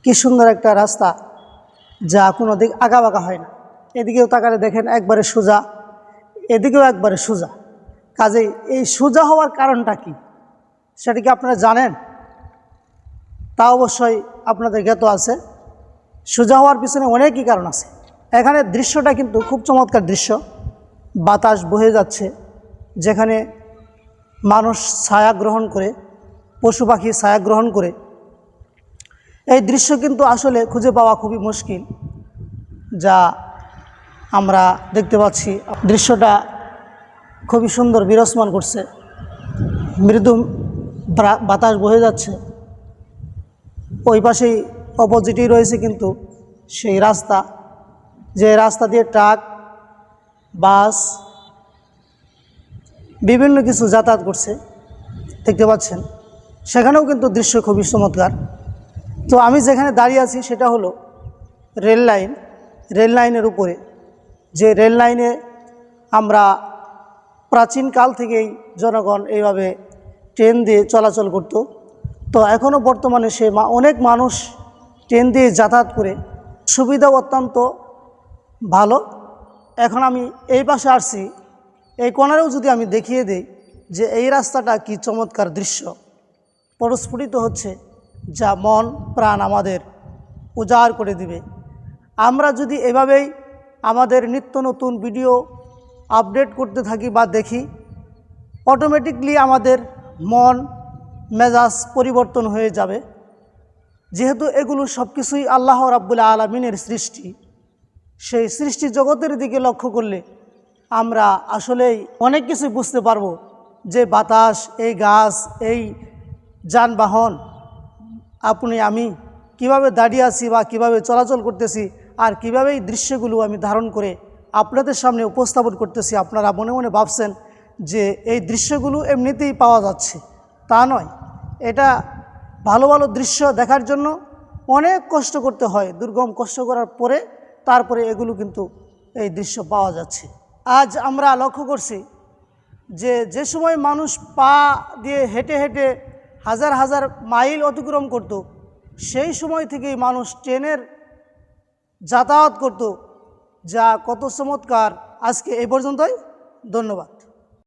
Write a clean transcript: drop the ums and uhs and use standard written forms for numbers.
কি সুন্দর একটা রাস্তা, যা কোনো দিক আঁকাবাঁকা হয় না। এদিকেও তাকালে দেখেন একবারে সোজা, এদিকেও একবারে সোজা। কাজেই এই সোজা হওয়ার কারণটা কি সেটা কি আপনারা জানেন? তা অবশ্যই আপনাদের জ্ঞাত আছে। সোজা হওয়ার পিছনে অনেকই কারণ আছে। এখানে দৃশ্যটা কিন্তু খুব চমৎকার দৃশ্য। বাতাস বহে যাচ্ছে, যেখানে মানুষ ছায়া গ্রহণ করে, পশু পাখি ছায়া গ্রহণ করে। এই দৃশ্য কিন্তু আসলে খুঁজে পাওয়া খুবই মুশকিল, যা আমরা দেখতে পাচ্ছি। দৃশ্যটা খুবই সুন্দর, বিরাজমান করছে। মৃদু বাতাস বহে যাচ্ছে। ওই পাশেই অপোজিটেই রয়েছে কিন্তু সেই রাস্তা, যে রাস্তা দিয়ে ট্রাক, বাস, বিভিন্ন কিছু যাতায়াত করছে, দেখতে পাচ্ছেন। সেখানেও কিন্তু দৃশ্য খুবই চমৎকার। তো আমি যেখানে দাঁড়িয়ে আছি সেটা হলো রেল লাইন। রেল লাইনের উপরে, যে রেল লাইনে আমরা প্রাচীনকাল থেকেই জনগণ এইভাবে ট্রেন দিয়ে চলাচল করত। তো এখনও বর্তমানে অনেক মানুষ ট্রেন দিয়ে যাতায়াত করে, সুবিধা অত্যন্ত ভালো। এখন আমি এই পাশে আসছি, এই কোণারেও যদি আমি দেখিয়ে দিই যে এই রাস্তাটা কি চমৎকার দৃশ্য প্রস্ফুটিত হচ্ছে, যা মন প্রাণ আমাদের উজাড় করে দিবে। আমরা যদি এভাবেই আমাদের নিত্য নতুন ভিডিও আপডেট করতে থাকি বা দেখি, অটোমেটিকলি আমাদের মন মেজাজ পরিবর্তন হয়ে যাবে। যেহেতু এগুলো সব কিছুই আল্লাহ রাব্বুল আলামিনের সৃষ্টি, সেই সৃষ্টি জগতের দিকে লক্ষ্য করলে আমরা আসলেই অনেক কিছু বুঝতে পারবো। যে বাতাস, এই গাছ, এই যানবাহন, আপনি আমি কিভাবে দাঁড়িয়ে আছি বা কিভাবে চলাচল করতেছি, আর কিভাবে এই দৃশ্যগুলো আমি ধারণ করে আপনাদের সামনে উপস্থাপন করতেছি। আপনারা মনে মনে ভাবছেন যে এই দৃশ্যগুলো এমনিতেই পাওয়া যাচ্ছে, তা নয়। এটা ভালো ভালো দৃশ্য দেখার জন্য অনেক কষ্ট করতে হয়। দুর্গম কষ্ট করার পরে তারপরে এগুলো কিন্তু এই দৃশ্য পাওয়া যাচ্ছে। আজ আমরা লক্ষ্য করছি যে সময় মানুষ পা দিয়ে হেঁটে হেঁটে হাজার হাজার মাইল অতিক্রম করত, সেই সময় থেকেই মানুষ ট্রেনের যাতায়াত করত, যা কত চমৎকার। আজকে এই পর্যন্তই, ধন্যবাদ।